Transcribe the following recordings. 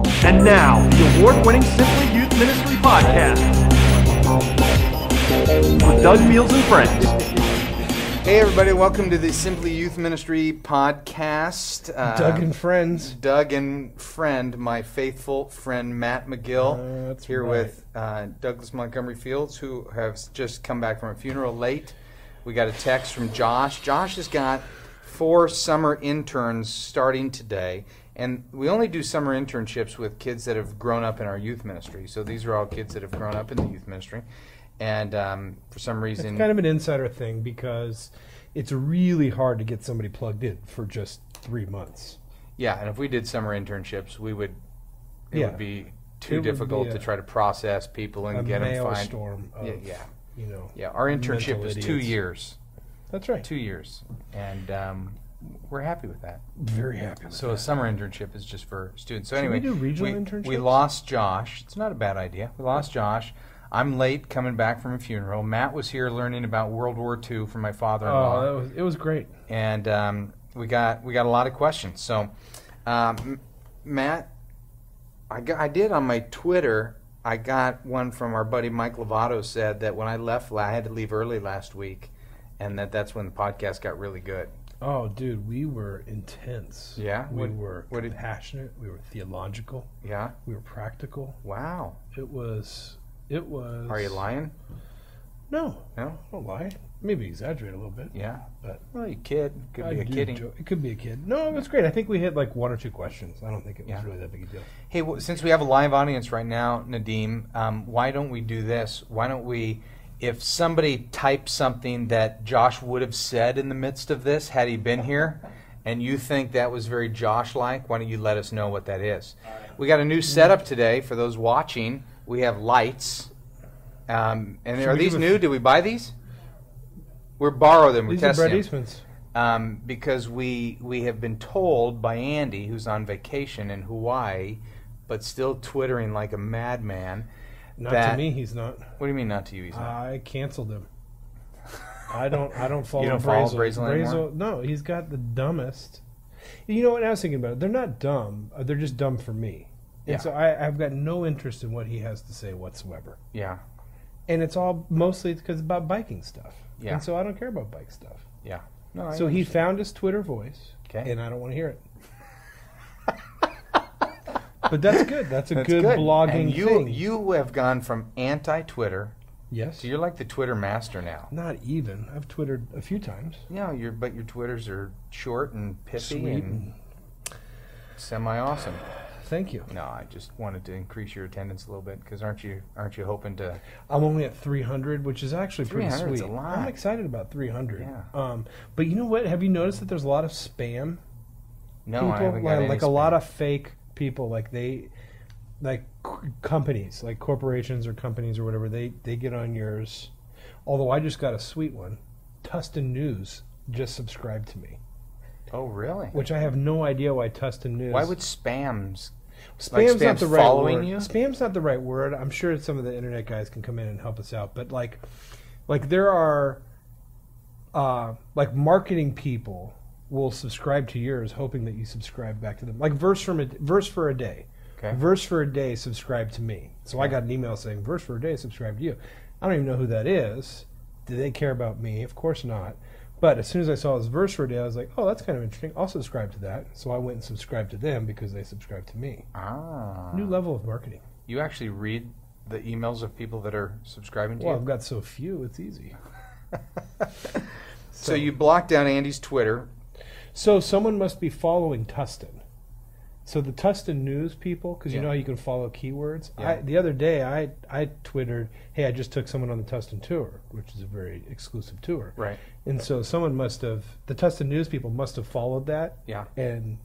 And now, the award-winning Simply Youth Ministry podcast with Doug Meals and friends. Hey everybody, welcome to the Simply Youth Ministry podcast. Doug and friends. Doug and friend, my faithful friend Matt McGill, that's here right. with Douglas Montgomery Fields, who has just come back from a funeral late. We got a text from Josh. Josh has got 4 summer interns starting today, and we only do summer internships with kids that have grown up in our youth ministry. So these are all kids that have grown up in the youth ministry. And for some reason... It's kind of an insider thing because it's really hard to get somebody plugged in for just 3 months. Yeah, and if we did summer internships, it would be too It would difficult be to try to process people and get them find. Maelstrom of, Our internship mental is 2 idiots. years. That's right. 2 years, and we're happy with that. Very happy with So that. a summer internship is just for students. So Should anyway, we do regional we internships? lost Josh. It's not a bad idea. We lost Josh. I'm late coming back from a funeral. Matt was here learning about World War II from my father-in-law. Oh, it was great. And we got a lot of questions. So, Matt, I did on my Twitter. I got one from our buddy Mike Lovato said that when I left, I had to leave early last week, and that's when the podcast got really good. Oh, dude, we were intense. Yeah? We were what did- passionate. We were theological. Yeah. We were practical. Wow. It was. Are you lying? No. No. I don't lie. Maybe exaggerate a little bit. Yeah. But Well, you kid. Could be a kidding. It could be a kid. No, it was great. I think we hit like 1 or 2 questions. I don't think it was Yeah. really that big a deal. Hey, since we have a live audience right now, Nadim, why don't we do this? Why don't we, if somebody types something that Josh would have said in the midst of this, had he been here, and you think that was very Josh-like, why don't you let us know what that is? We got a new setup today for those watching. We have lights. And are these new? Did we buy these? We're borrow them. We're These are testing Brett them. Eastman's. Because we have been told by Andy, who's on vacation in Hawaii, but still twittering like a madman. Not that, to me, he's not. What do you mean not to you? He's not? I canceled him. I don't follow. You don't follow Brazel. anymore? No, he's got the dumbest. You know what? I was thinking about it. They're not dumb. They're just dumb for me. And Yeah. so I've got no interest in what he has to say whatsoever. Yeah, And it's all mostly because it's about biking stuff. Yeah. And so I don't care about bike stuff. yeah. No, So he found his Twitter voice, Okay. and I don't want to hear it. But that's good. That's a That's good blogging and thing. you have gone from anti-Twitter Yes. to you're like the Twitter master now. Not even. I've Twittered a few times. Yeah, but your Twitters are short and pithy Sweet. and semi-awesome. Thank you. No, I just wanted to increase your attendance a little bit because aren't you hoping to? I'm only at 300, which is actually pretty 300 's sweet. a lot. I'm excited about 300. Yeah. But you know what? Have you noticed that there's a lot of spam No, people? I haven't got any like a spam. lot of fake people. Companies, like corporations or companies or whatever. They get on yours. Although I just got a sweet one. Tustin News just subscribed to me, Oh, really? which I have no idea why Tustin News. Why would spams? Spam's not spam's the right following word. you? Spam's not the right word. I'm sure some of the internet guys can come in and help us out. But like there are like marketing people will subscribe to yours, hoping that you subscribe back to them. Like Verse for a Day. Okay. Verse for a Day subscribe to me. So I got an email saying Verse for a Day subscribe to you. I don't even know who that is. Do they care about me? Of course not. But as soon as I saw this Verse for a Day, I was like, oh, that's kind of interesting. I'll subscribe to that. So I went and subscribed to them because they subscribed to me. Ah. New level of marketing. You actually read the emails of people that are subscribing to Well, you? I've got so few, it's easy. So you blocked down Andy's Twitter. So someone must be following Tustin. So the Tustin News people, because you Yeah. know how you can follow keywords. Yeah. The other day I twittered, hey, I just took someone on the Tustin tour, which is a very exclusive tour. Right. And so someone must have, the Tustin News people must have followed that. Yeah. And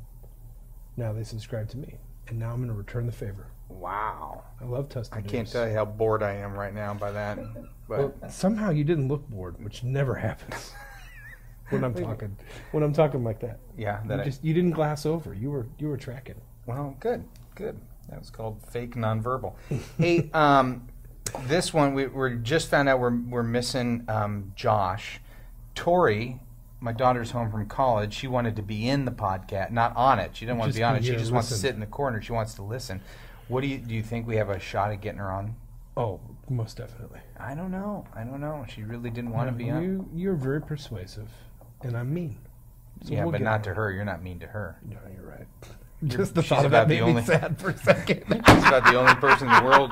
now they subscribe to me. And now I'm going to return the favor. Wow. I love Tustin I News. can't tell you how bored I am right now by that. But Well, somehow you didn't look bored, which never happens when I'm talking like that. yeah, You didn't glass over. You were tracking. well, good. That was called fake nonverbal. Hey, this one we're just found out we're missing Josh. Tori my daughter's home from college. She wanted to be in the podcast, not on it. She didn't want to be on it. She just wants to sit in the corner. She wants to listen. What do you think we have a shot at getting her on? Oh, most definitely. I don't know. She really didn't want to be on. You're very persuasive, and I'm mean. So yeah, we'll but get not her. to her. You're not mean to her. No, you're right. Just the she's thought of about that the made only- me sad for a second. She's about the only person in the world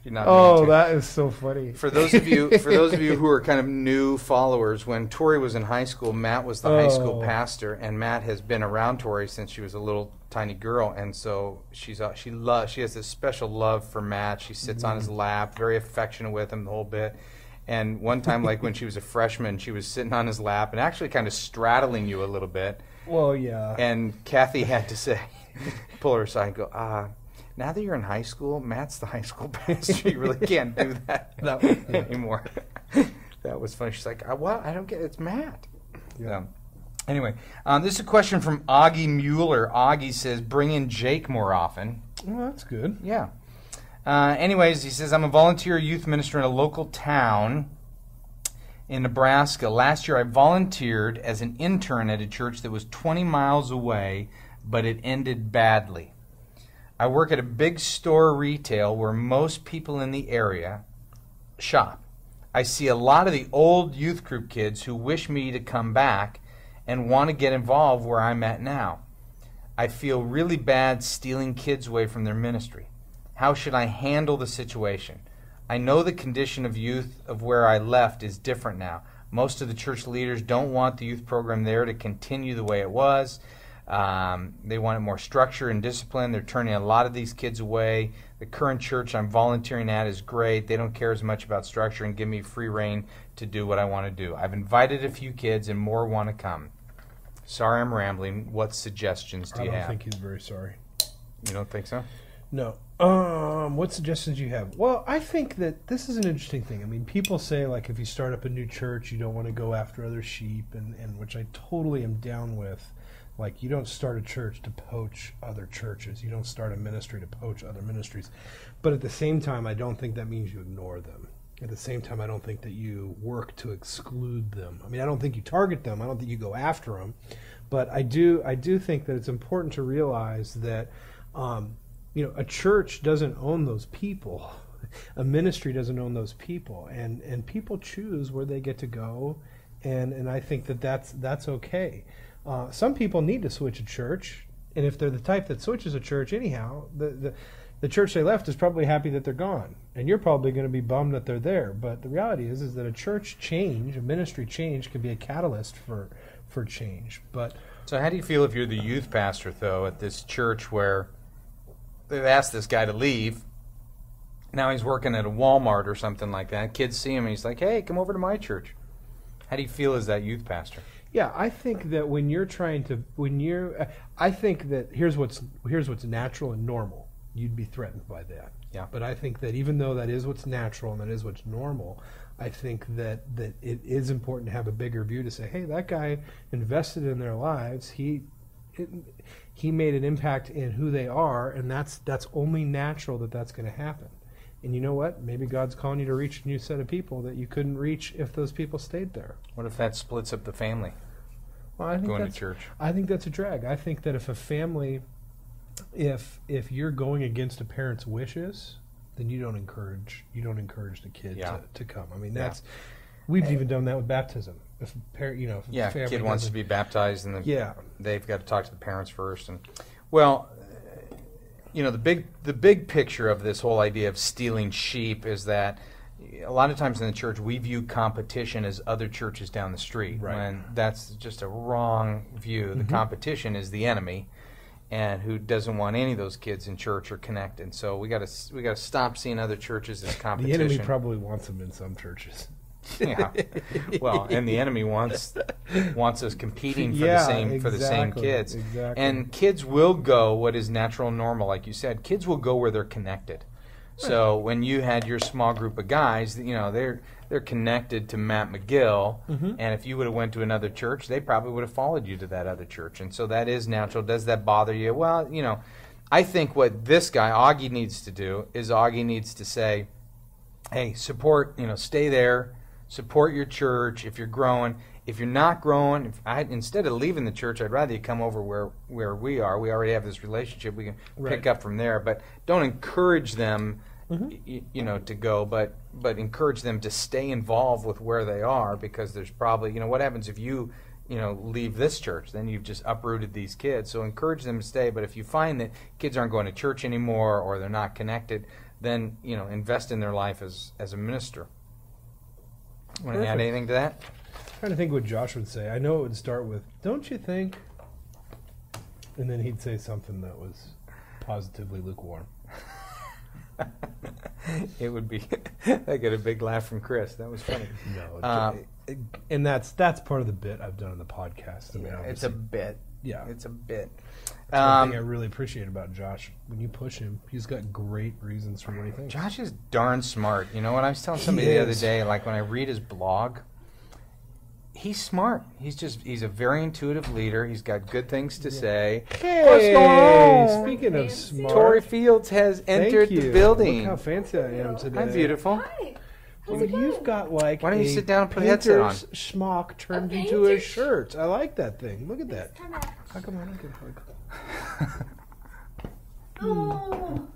you're not Oh, mean to. that is so funny. For those of you who are kind of new followers, when Tori was in high school, Matt was the high school pastor, and Matt has been around Tori since she was a little tiny girl, and so she has this special love for Matt. She sits on his lap, very affectionate with him the whole bit. And one time, like when she was a freshman, she was sitting on his lap and actually kind of straddling you a little bit. Well, yeah. And Kathy had to say, pull her aside and go, now that you're in high school, Matt's the high school pastor. You really can't do that anymore. That was funny. She's like, what? I don't get it. It's Matt. Yeah. Anyway, this is a question from Augie Mueller. Augie says, bring in Jake more often. Well, that's good. Yeah. Anyways, he says, I'm a volunteer youth minister in a local town in Nebraska. Last year I volunteered as an intern at a church that was 20 miles away, but it ended badly. I work at a big store retail where most people in the area shop. I see a lot of the old youth group kids who wish me to come back and want to get involved where I'm at now. I feel really bad stealing kids away from their ministry. How should I handle the situation? I know the condition of youth of where I left is different now. Most of the church leaders don't want the youth program there to continue the way it was. They want more structure and discipline. They're turning a lot of these kids away. The current church I'm volunteering at is great. They don't care as much about structure and give me free rein to do what I want to do. I've invited a few kids and more want to come. Sorry I'm rambling. What suggestions do you have? I don't think he's very sorry. You don't think so? No. What suggestions do you have? Well, I think that this is an interesting thing. I mean, people say, like, if you start up a new church, you don't want to go after other sheep, and which I totally am down with. Like, you don't start a church to poach other churches. You don't start a ministry to poach other ministries. But at the same time, I don't think that means you ignore them. At the same time, I don't think that you work to exclude them. I mean, I don't think you target them. I don't think you go after them. But I do think that it's important to realize that a church doesn't own those people. A ministry doesn't own those people, and people choose where they get to go, and I think that's okay. Some people need to switch a church, and if they're the type that switches a church anyhow, the church they left is probably happy that they're gone, and you're probably going to be bummed that they're there. But the reality is that a church change, a ministry change, can be a catalyst for change. But so how do you feel if you're the youth pastor, though, at this church where they've asked this guy to leave? Now he's working at a Walmart or something like that. Kids see him and he's like, hey, come over to my church. How do you feel as that youth pastor? Yeah, I think that I think that here's what's natural and normal. You'd be threatened by that. Yeah. But I think that even though that is what's natural and that is what's normal, I think that it is important to have a bigger view to say, hey, that guy invested in their lives. He made an impact in who they are, and that's only natural that's going to happen. And you know what? Maybe God's calling you to reach a new set of people that you couldn't reach if those people stayed there. What if that splits up the family? Well, I think going to church. I think that's a drag. I think that if a family, if you're going against a parent's wishes, then you don't encourage the kid to come. I mean, we've even done that with baptism. If a parent, if a family kid wants to be baptized, and they've got to talk to the parents first. And the big picture of this whole idea of stealing sheep is that a lot of times in the church we view competition as other churches down the street, when that's just a wrong view. The competition is the enemy, and who doesn't want any of those kids in church or connected. So we got to stop seeing other churches as competition. The enemy probably wants them in some churches. Yeah, well, and the enemy wants us competing for the same kids. Exactly. And kids will go what is natural and normal, like you said. Kids will go where they're connected. So when you had your small group of guys, they're connected to Matt McGill, and if you would have went to another church, they probably would have followed you to that other church. And so that is natural. Does that bother you? Well, I think what this guy Augie needs to do is Augie needs to say, hey, support, stay there. Support your church if you're growing. if you're not growing, instead of leaving the church, I'd rather you come over where we are. We already have this relationship. We can pick up from there. But don't encourage them, to go. But encourage them to stay involved with where they are, because there's probably, what happens if you leave this church? Then you've just uprooted these kids. So encourage them to stay. But if you find that kids aren't going to church anymore or they're not connected, then invest in their life as a minister. Want to add anything to that? I'm trying to think what Josh would say. I know it would start with, "Don't you think?" And then he'd say something that was positively lukewarm. It would be. I got a big laugh from Chris. That was funny. No, and that's part of the bit I've done on the podcast. I mean, it's a bit. Yeah, it's a bit. That's one thing I really appreciate about Josh. When you push him, he's got great reasons for what he thinks. Josh is darn smart. You know what I was telling somebody the other day? Like when I read his blog, he's smart. He's a very intuitive leader. He's got good things to say. Hey, what's going on? Speaking of smart, Tori Fields has entered the building. Look how fancy I am today. Hi, beautiful. Hi. Well, you've got like why don't you sit down and put a headset on? Schmuck turned into a shirt. I like that thing. Look at that. How come I don't get a hug? Oh.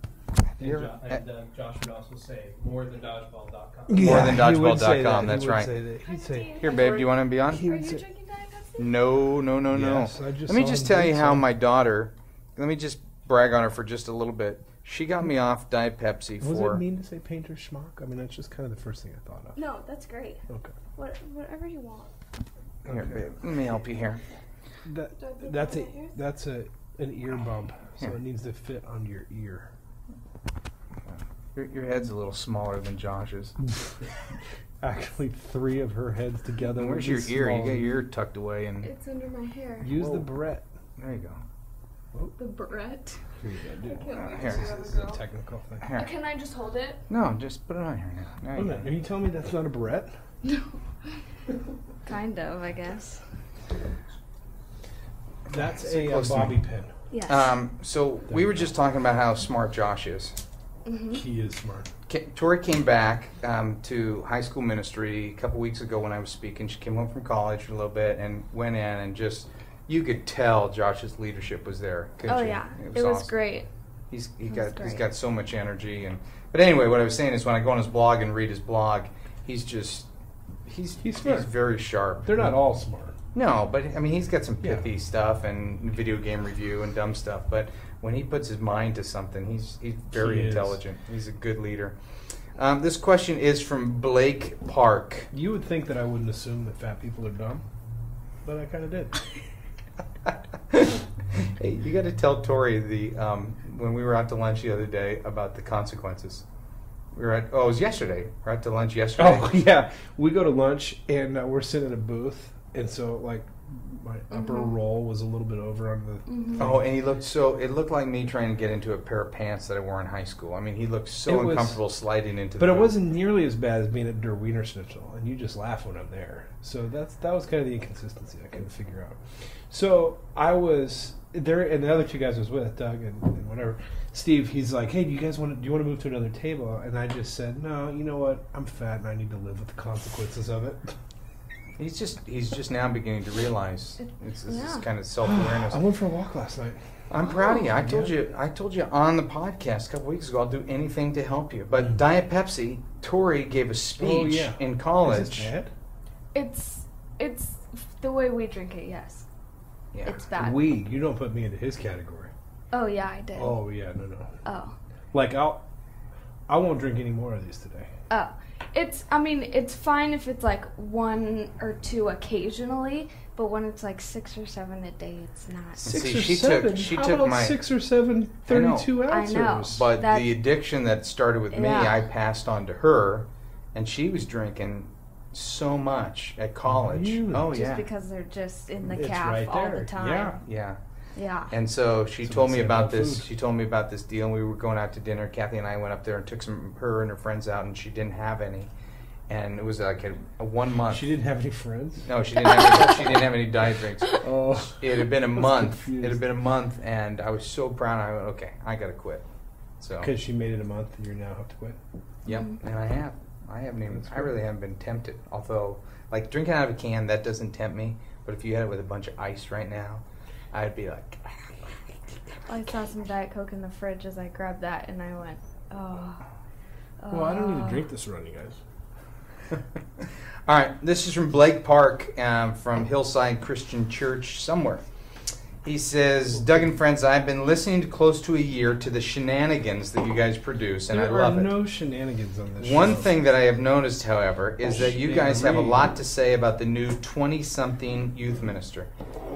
And Josh would also say more than dodgeball.com. More than he would say dodgeball.com. that. That's He would right. say that. He'd say, Here, babe, do you want to be on? Are you drinking Diet Pepsi? No. Yes, I just Let me saw just him tell do you how so. my daughter, let me just brag on her for just a little bit. She got me off Diet Pepsi Was for... it mean to say painter schmuck? I mean, that's just kind of the first thing I thought of. No, that's great. Okay. Whatever you want. Here, babe, let me help you here. That's an ear bump, so Here. it needs to fit on your ear. Your head's a little smaller than Josh's. Actually, 3 of her heads together. And where's would your be ear? You small. got your ear tucked away, and It's under my hair. Use the barrette. there you go. The barrette. Here you go, dude. Here. This is a technical thing. Here. Can I just hold it? No, just put it on here now. There Wait a you minute, go. are you telling me that's not a barrette? Kind of, I guess. That's Sit a close to bobby me. pin. Yes. So we were just talking about how smart Josh is. He is smart. Tori came back to high school ministry a couple weeks ago when I was speaking. She came home from college for a little bit and went in and just, you could tell Josh's leadership was there. Couldn't Oh you? yeah, it was awesome. great. He's was got great. so much energy but anyway, what I was saying is when I go on his blog and read his blog, he's smart. very sharp. They're not all smart. No, but I mean he's got some Yeah. pithy stuff and video game review and dumb stuff. But when he puts his mind to something, he's very He is. intelligent. He's a good leader. This question is from Blake Park. You would think that I wouldn't assume that fat people are dumb, but I kind of did. Hey, you got to tell Tori when we were out to lunch the other day about the consequences. We were it was yesterday. We were out to lunch yesterday. Oh yeah, we go to lunch and we're sitting in a booth, and so like my upper roll was a little bit over on the. Oh, and it looked like me trying to get into a pair of pants that I wore in high school. I mean, he looked so It was- uncomfortable sliding into But the it booth. wasn't nearly as bad as being at Der Wiener Schnitzel, and you just laugh when I'm there. So that was kind of the inconsistency I couldn't figure out. So I was there, and the other 2 guys I was with, Doug and whatever. Steve, he's like, "Hey, do you want to move to another table?" And I just said, "No, you know what? I'm fat, and I need to live with the consequences of it." He's just now beginning to realize it's this Yeah. kind of self-awareness. I went for a walk last night. I'm proud of you. I told you on the podcast a couple weeks ago I'll do anything to help you. But Diet Pepsi, Tori gave a speech in college. Is it bad? It's the way we drink it. Yes, Yeah. it's bad. You don't put me into his category. Oh yeah, I did. Oh yeah, no. Oh. Like I won't drink any more of these today. Oh. It's fine if it's like 1 or 2 occasionally, but when it's like 6 or 7 a day, it's not. See, 6 or she 7. took How about my- 6 or 7 I know. 32 I ounces? know. But That- the addiction that started with me, Yeah. I passed on to her, and she was drinking so much at college. Really? Oh Just yeah, because they're just in the It's calf right all there. the time. Yeah. yeah. Yeah. And so she So told we me say about about this. food. She told me about this deal. And we were going out to dinner. Kathy and I went up there and took her and her friends out, and she didn't have any. And it was like a 1 month. She didn't have any friends? No, she didn't have any, she didn't have any diet drinks. Oh. It had been a month. confused. It had been a month, and I was so proud. I went, okay, I got to quit. So Because she made it a month and you now have to quit? yep, and I have. I That's really haven't been tempted. Although, like drinking out of a can, that doesn't tempt me. But if you had it with a bunch of ice right now, I'd be like. I saw some Diet Coke in the fridge as I grabbed that, and I went, oh. Well, I don't need to drink this around you guys. All right, this is from Blake Park from Hillside Christian Church somewhere. He says, Doug and friends, I've been listening to close to a year to the shenanigans that you guys produce, and I love it. There are no shenanigans on this show. One thing that I have noticed, however, is that you guys have a lot to say about the new 20-something youth minister.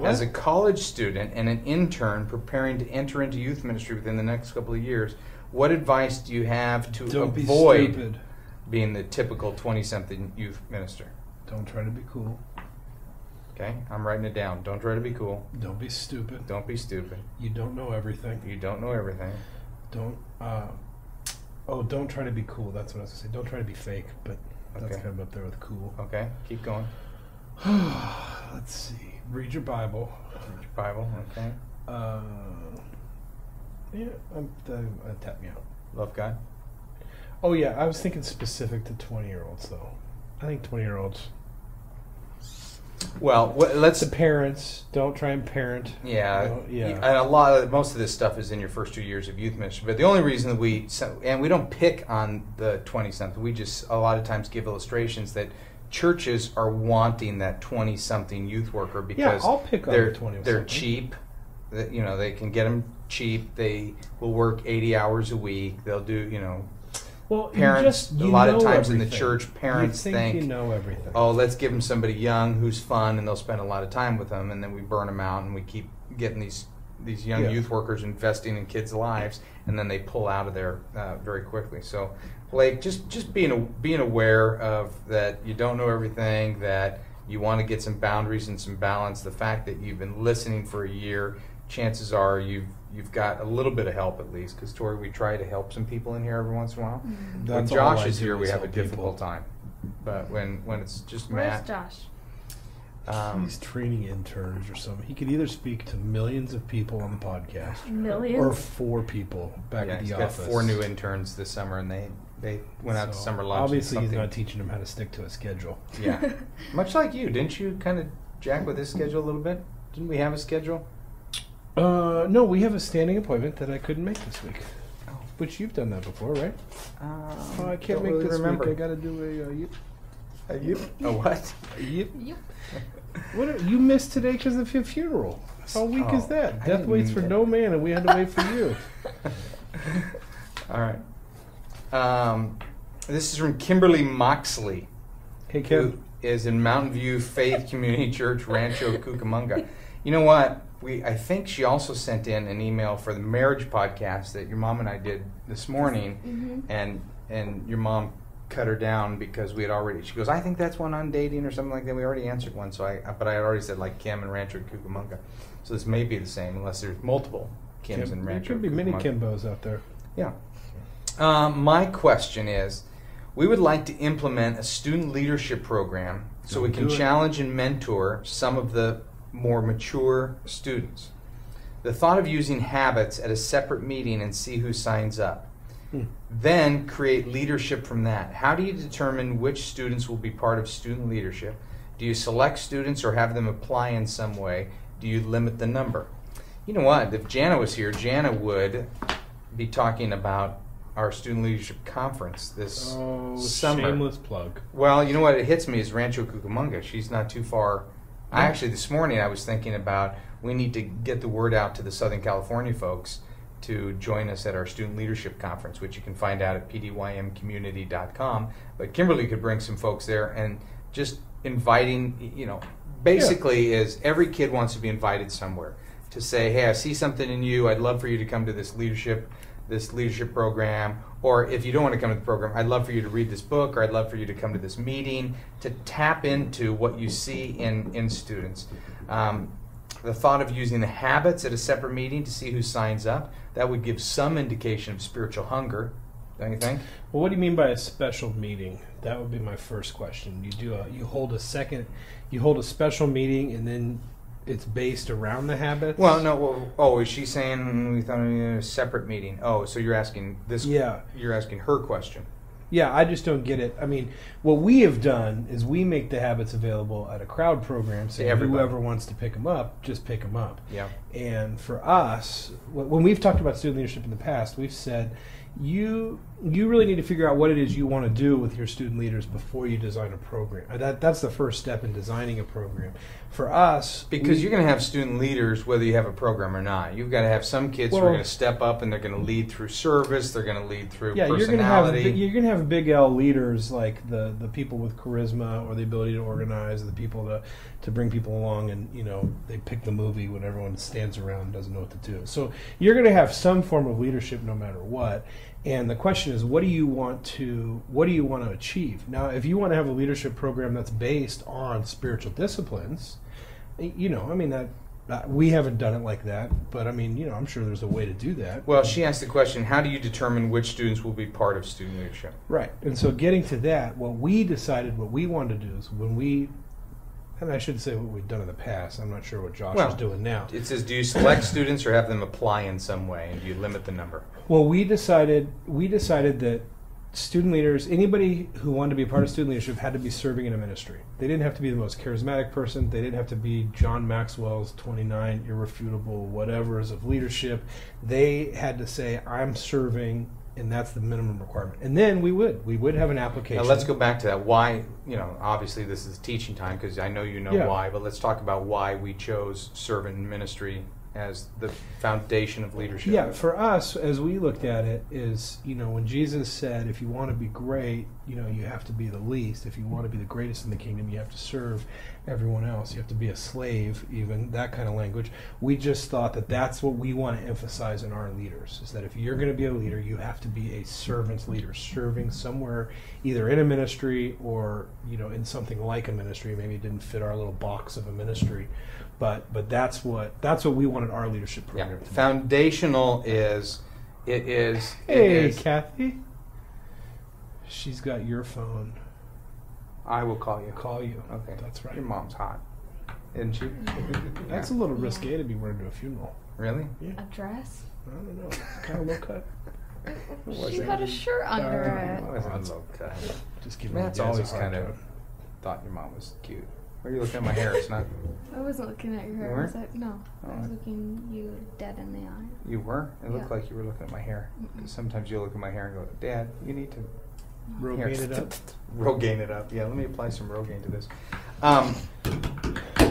As a college student and an intern preparing to enter into youth ministry within the next couple of years, what advice do you have to Don't avoid be stupid. being the typical 20-something youth minister? Don't try to be cool. Okay, I'm writing it down. Don't try to be cool. Don't be stupid. Don't be stupid. You don't know everything. You don't know everything. Don't. Don't try to be cool. That's what I was gonna say. Don't try to be fake, but that's Okay. kind of up there with cool. Okay, keep going. Let's see. Read your Bible. Read your Bible. Okay. Tap me out. Love God. Oh yeah, I was thinking specific to 20-year-olds though. I think 20-year-olds. Well, let's. The parents don't try and parent. Yeah, yeah. And most of this stuff is in your first 2 years of youth ministry. But the only reason that we don't pick on the 20-something. We just a lot of times give illustrations that churches are wanting that 20-something youth worker because I'll pick on they're the 20-something. they're cheap. That they can get them cheap. They will work 80 hours a week. They'll do Well, parents. you a lot of know times in the everything. church, parents you think you know everything. oh, let's give them somebody young who's fun, and they'll spend a lot of time with them, and then we burn them out, and we keep getting these young youth workers investing in kids' lives, and then they pull out of there very quickly. So, Blake, just being aware of that you don't know everything, that you want to get some boundaries and some balance. The fact that you've been listening for a year, chances are you've got a little bit of help at least, because Tori, we try to help some people in here every once in a while. When That's all Josh I is do here, we is have a help people. difficult time. But when it's just Where's Matt, Josh? He's training interns or something. He could either speak to millions of people on the podcast, Millions? or 4 people back at he's the got office. 4 new interns this summer, and they went out to So, summer lunch. and Obviously, he's something- not teaching them how to stick to a schedule. Yeah, much like you, didn't you kind of jack with his schedule a little bit? Didn't we have a schedule? No, we have a standing appointment that I couldn't make this week. Oh. Which you've done that before, right? Oh, I can't don't make really this remember. week. I got to do a yip. A what? A yip. Yep. You missed today because of your funeral. How weak is Oh, that? I Death didn't waits mean for that. no man, and we had to wait for you. All right. This is from Kimberly Moxley, Hey, who Kim. is in Mountain View Faith Community Church, Rancho Cucamonga. You know what? I think she also sent in an email for the marriage podcast that your mom and I did this morning, and your mom cut her down because we had already. She goes, I think that's one on dating or something like that. We already answered one, but I had already said like Kim and Rancho Cucamonga, so this may be the same unless there's multiple Kims and There Rancho. could be many Cucamonga. Kimbos out there. Yeah. My question is, we would like to implement a student leadership program so we Don't can do it. challenge and mentor some of the more mature students. The thought of using habits at a separate meeting and see who signs up. Then create leadership from that. How do you determine which students will be part of student leadership? Do you select students or have them apply in some way? Do you limit the number? You know what? If Jana was here, Jana would be talking about our student leadership conference this summer. Shameless plug. Well, you know what? It hits me is Rancho Cucamonga. She's not too far. Actually, this morning I was thinking about we need to get the word out to the Southern California folks to join us at our student leadership conference, which you can find out at pdymcommunity.com. But Kimberly could bring some folks there, and just inviting, basically is every kid wants to be invited somewhere to say, hey, I see something in you. I'd love for you to come to this leadership program, or if you don't want to come to the program, I'd love for you to read this book, or I'd love for you to come to this meeting, to tap into what you see in students. The thought of using the habits at a separate meeting to see who signs up, that would give some indication of spiritual hunger, don't you think? Well, what do you mean by a special meeting? That would be my first question. You hold a special meeting, and then it's based around the habits? Well, no. Is she saying we thought of a separate meeting? Oh, so you're asking this? Yeah. You're asking her question. Yeah, I just don't get it. I mean, what we have done is we make the habits available at a crowd program, so everybody. whoever wants to pick them up, just pick them up. Yeah. And for us, when we've talked about student leadership in the past, we've said you really need to figure out what it is you want to do with your student leaders before you design a program. That's the first step in designing a program. For us, Because you're going to have student leaders whether you have a program or not. You've got to have some kids who are Well- going to step up and they're going to lead through service. They're going to lead through yeah, personality. you're gonna have big L leaders like the people with charisma or the ability to organize, the people to bring people along, and they pick the movie when everyone stands around and doesn't know what to do. So you're gonna have some form of leadership no matter what. And the question is, what do you want to achieve? Now, if you want to have a leadership program that's based on spiritual disciplines, that we haven't done it like that, but I'm sure there's a way to do that. Well, she asked the question, how do you determine which students will be part of student leadership? Right. And so getting to that, what we decided what we wanted to do is and I should say what we've done in the past. I'm not sure what Josh is doing now. It says, do you select students or have them apply in some way, and do you limit the number? Well, we decided that student leaders, anybody who wanted to be a part of student leadership had to be serving in a ministry. They didn't have to be the most charismatic person. They didn't have to be John Maxwell's 29 irrefutable whatevers of leadership. They had to say, I'm serving, and that's the minimum requirement. And then we would have an application. Now let's go back to that. Why, obviously this is teaching time because I know you know Yeah. why, but let's talk about why we chose servant in ministry as the foundation of leadership. Yeah, for us, as we looked at it, is, when Jesus said, if you want to be great, you have to be the least. If you want to be the greatest in the kingdom, you have to serve everyone else. You have to be a slave, even, that kind of language. We just thought that that's what we want to emphasize in our leaders, is that if you're going to be a leader, you have to be a servant leader, serving somewhere, either in a ministry or, in something like a ministry. Maybe it didn't fit our little box of a ministry. But that's what we wanted our leadership program to be. Foundational is Hey, Kathy. She's got your phone. I will call you. Call you. Okay. That's right. Your mom's hot, isn't she? That's a little risque to be wearing to a funeral. Really? A dress? I don't know. Kind of low cut. She had a shirt under It it. wasn't low cut. Just giving Matt's you guys always a hard kind of time. thought your mom was cute. Why are you looking at my hair? It's not. I wasn't looking at your You hair. weren't? Was I? No. I was looking you dead in the eye. You were? It looked Yeah. like you were looking at my hair. 'Cause sometimes you look at my hair and go, Dad, you need to Rogaine it up. Rogaine it up. Yeah, let me apply some Rogaine to this.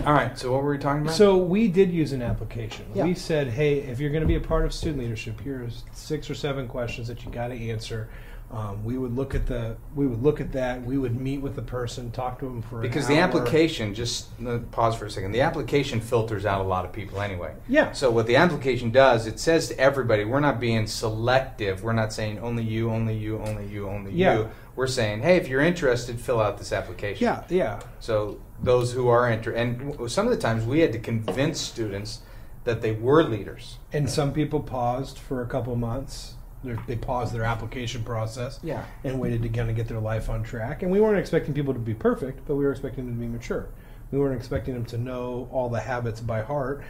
All right, so what were we talking about? So we did use an application. Yeah. We said, hey, if you're going to be a part of student leadership, here's 6 or 7 questions that you got to answer. We would look at that. We would meet with the person, talk to them for because an the hour. application, just pause for a second, the application filters out a lot of people anyway. Yeah. So what the application does, it says to everybody, we're not being selective. We're not saying only you, only you, only you, only Yeah. you. We're saying, hey, if you're interested, fill out this application. Yeah. So those who are interested, and some of the times we had to convince students that they were leaders. And some people paused for a couple months. They paused their application process. Yeah. And waited to kind of get their life on track. And we weren't expecting people to be perfect, but we were expecting them to be mature. We weren't expecting them to know all the habits by heart.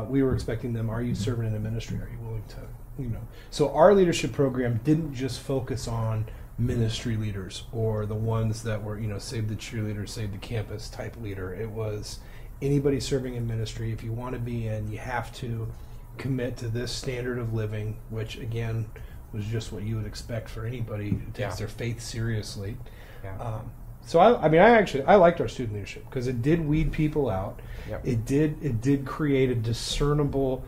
We were expecting them, are you serving in a ministry? Are you willing to, So our leadership program didn't just focus on ministry leaders or the ones that were, save the cheerleader, save the campus type leader. It was anybody serving in ministry. If you want to be in, you have to commit to this standard of living, which again was just what you would expect for anybody who takes their faith seriously. Yeah. So I liked our student leadership because it did weed people out. Yep. It did create a discernible.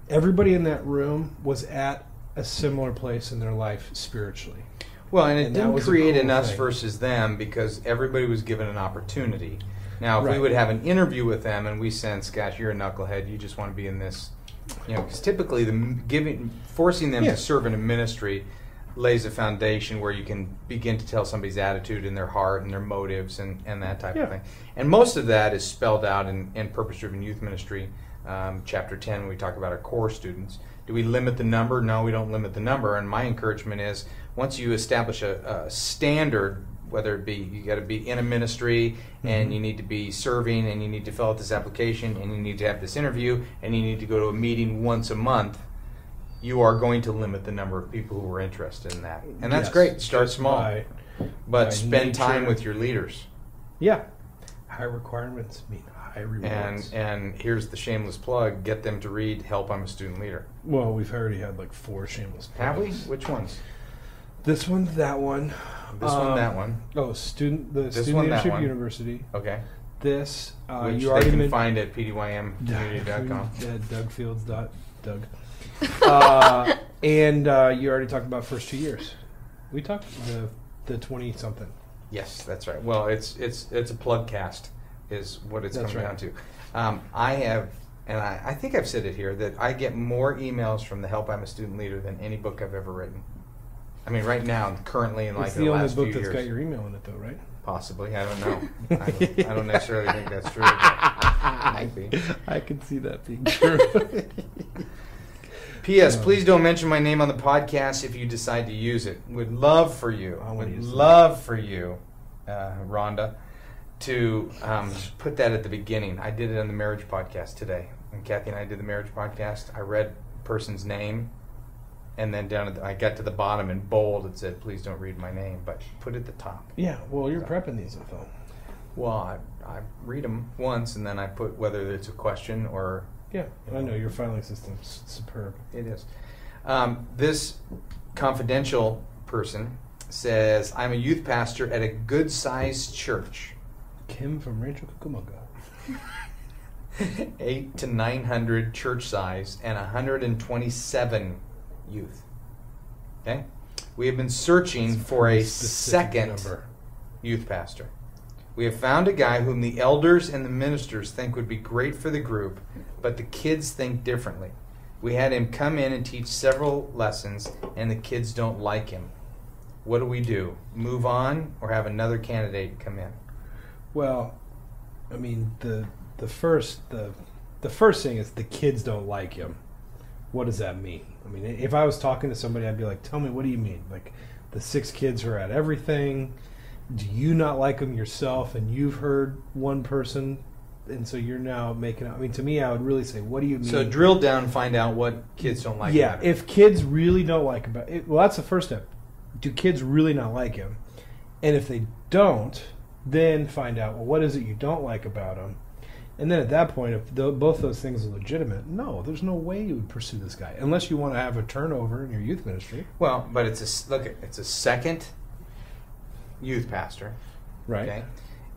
Everybody in that room was at a similar place in their life spiritually. Well, and it And that didn't was a create cool an us thing. versus them because everybody was given an opportunity. Now, if we Right. would have an interview with them and we sense, gosh, you're a knucklehead, you just want to be in this, because typically forcing them Yeah. to serve in a ministry lays a foundation where you can begin to tell somebody's attitude and their heart and their motives and that type Yeah. of thing. And most of that is spelled out in Purpose-Driven Youth Ministry, Chapter 10, when we talk about our core students. Do we limit the number? No, we don't limit the number. And my encouragement is once you establish a standard, whether it be you got to be in a ministry and you need to be serving and you need to fill out this application and you need to have this interview and you need to go to a meeting once a month, you are going to limit the number of people who are interested in that. And that's Yes, great. Start just small. by But spend time nature. with your leaders. Yeah. High requirements mean high rewards. And here's the shameless plug. Get them to read Help, I'm a Student Leader. Well, we've already had like 4 shameless Have we? plugs. Which ones? This one, that one. This one, that one. Oh, Student This Student one, that Leadership one. University. Okay. This, Which you they already can men- find at pdymcommunity.com. Dougfields.doug. And you already talked about first 2 years. We talked the 20-something. Yes, that's right. Well, it's a plug cast is what it's That's coming right. down to. I have, and I think I've said it here, that I get more emails from the Help I'm a Student Leader than any book I've ever written. I mean, right now, currently in like It's the the only last book few that's years. got your email in it, though, right? Possibly, I don't know. I don't necessarily think that's true. But might be. I can see that being true. P.S. Please don't mention my name on the podcast if you decide to use it. Would love for you, Rhonda, to put that at the beginning. I did it on the marriage podcast today. And Kathy and I did the marriage podcast. I read a person's name, and then I got to the bottom in bold. It said, please don't read my name, but put it at the top. Yeah, well, you're prepping these info. Well, I read them once, and then I put whether it's a question or... Yeah, I know your filing system's superb. It is. This confidential person says, I'm a youth pastor at a good-sized church. Kim from Rancho Cucamonga. 800 to 900 church size and 127 youth. Okay? We have been searching for a Specific second number. youth pastor. We have found a guy whom the elders and the ministers think would be great for the group, but the kids think differently. We had him come in and teach several lessons, and the kids don't like him. What do we do? Move on or have another candidate come in? Well, I mean, the first thing is the kids don't like him. What does that mean? I mean, if I was talking to somebody, I'd be like, tell me, what do you mean? Like, the 6 kids are at everything. Do you not like them yourself? And you've heard one person, and so you're now making. I mean, to me, I would really say, what do you mean? So drill down and find out what kids don't like. Yeah, about it. if kids really don't like about it, well, that's the first step. Do kids really not like him? And if they don't, then find out, well, what is it you don't like about him? And then at that point, if both those things are legitimate, no, there's no way you would pursue this guy unless you want to have a turnover in your youth ministry, Well, but it's a second youth pastor. right? Okay.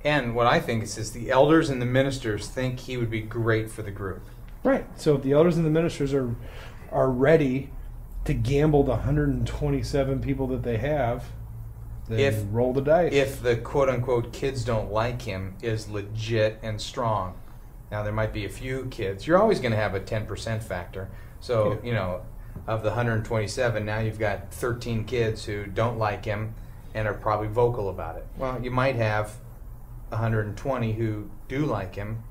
And what I think is the elders and the ministers think he would be great for the group. Right. So if the elders and the ministers are ready to gamble the 127 people that they have, then roll the dice. If the quote-unquote kids don't like him is legit and strong. Now, there might be a few kids. You're always going to have a 10% factor. So, of the 127, now you've got 13 kids who don't like him and are probably vocal about it. Well, you might have 120 who do like him.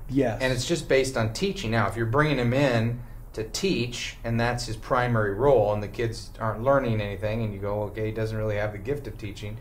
yes. And it's just based on teaching. Now, if you're bringing him in to teach, and that's his primary role, and the kids aren't learning anything, and you go, okay, he doesn't really have the gift of teaching.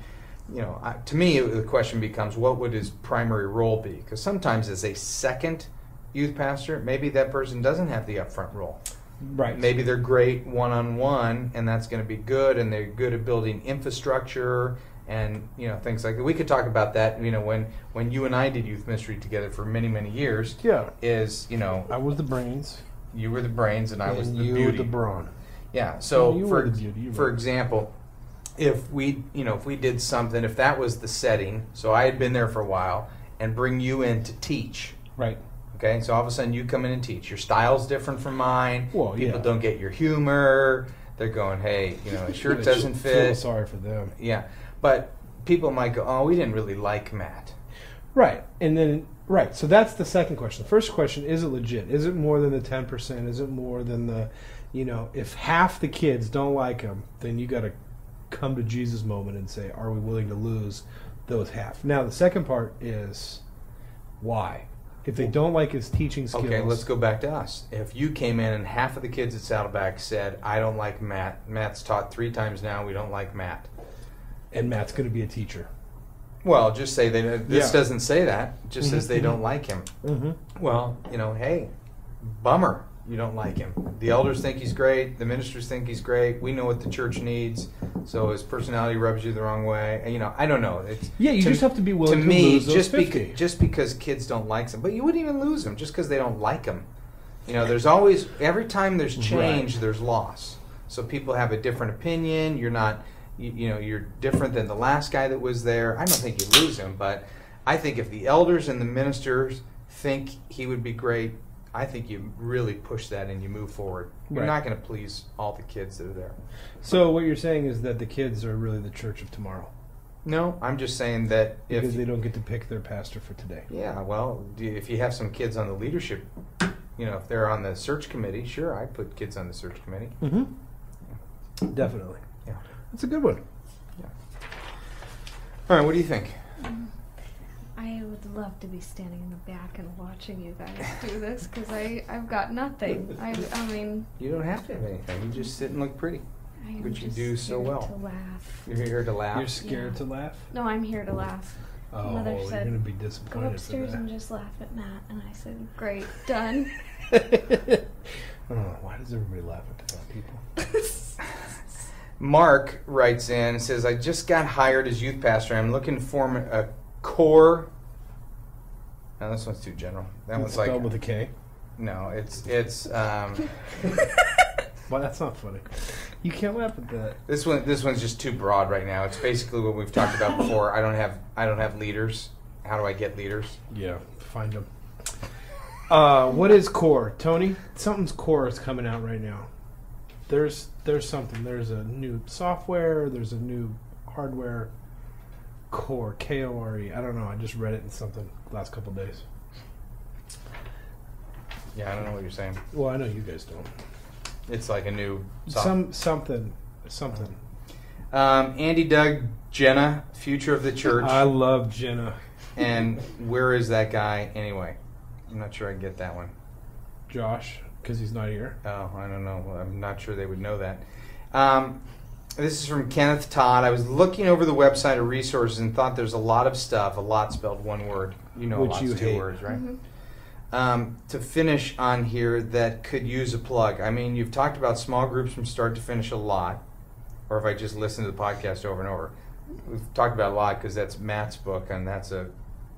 To me, the question becomes, what would his primary role be? Because sometimes as a second youth pastor, maybe that person doesn't have the upfront role. right. Maybe they're great one-on-one, and that's going to be good, and they're good at building infrastructure and things like that. We could talk about that. When you and I did youth ministry together for many, many years. Yeah. I was the brains, you were the brains, and I was and the you beauty. were the brawn. Yeah. So No, you were the beauty. You for were. example, if we did something, if that was the setting, so I had been there for a while, and bring you in to teach. Right. Okay, so all of a sudden you come in and teach. Your style's different from mine. Well, People yeah. don't get your humor. They're going, hey, his shirt doesn't Feel fit. sorry for them. Yeah, but people might go, oh, we didn't really like Matt. Right. And then, right. So that's the second question. The first question, is it legit? Is it more than the 10%? Is it more than the, if half the kids don't like him, then you got to come to Jesus moment and say, are we willing to lose those half? Now, the second part is why? If they don't like his teaching skills. Okay, let's go back to us. If you came in and half of the kids at Saddleback said, I don't like Matt. Matt's taught 3 times now. We don't like Matt. And Matt's going to be a teacher. Well, just say this Yeah. doesn't say that. It just says they don't like him. Mm-hmm. Well, hey, bummer. you don't like him. The elders think he's great. The ministers think he's great. We know what the church needs. So his personality rubs you the wrong way. And, I don't know. Yeah, you just have to be willing to me, lose those just 50. just because kids don't like him, but you wouldn't even lose them just because they don't like him. There's always, every time there's change, Right. there's loss. So people have a different opinion. You're not, you're different than the last guy that was there. I don't think you lose him, but I think if the elders and the ministers think he would be great, I think you really push that and you move forward. You're Right. not going to please all the kids that are there. So what you're saying is that the kids are really the church of tomorrow No, I'm just saying that because if they don't get to pick their pastor for today. yeah, well, if you have some kids on the leadership, if they're on the search committee, sure, I put kids on the search committee. Mm-hmm. Definitely. Yeah. That's a good one. All right, what do you think? I would love to be standing in the back and watching you guys do this because I've got nothing. I mean, You don't have to have anything. You just sit and look pretty. I am But you just do so here well. to laugh. You're here to laugh. You're scared Yeah. to laugh? No, I'm here to laugh. Oh, Mother you're said, going to be Go disappointed upstairs for and that. just laugh at Matt. And I said, great, done. Oh, why does everybody laugh at that people? Mark writes in and says, I just got hired as youth pastor. I'm looking to form a core. No, this one's too general. That one's Spelled like, with a K. no, it's Well, that's not funny. You can't laugh at that. this one's just too broad right now. It's basically what we've talked about before. I don't have leaders. How do I get leaders? Yeah, find them. What is core, Tony? Something's core is coming out right now. There's something. There's a new software. There's a new hardware. Core, K-O-R-E. I don't know. I just read it in something the last couple of days. Yeah, I don't know what you're saying. Well, I know you guys don't. It's like a new software. Something. Andy, Doug, Jenna, future of the church. I love Jenna. And where is that guy anyway? I'm not sure I get that one. Josh, because he's not here. Oh, I don't know. Well, I'm not sure they would know that. This is from Kenneth Todd. I was looking over the website of resources and thought there's a lot of stuff, a lot spelled one word. You know, Which a lot's you two hate. words, right? To finish on here that could use a plug. I mean, you've talked about small groups from start to finish a lot, or if I just listen to the podcast over and over. We've talked about a lot because that's Matt's book, and that's a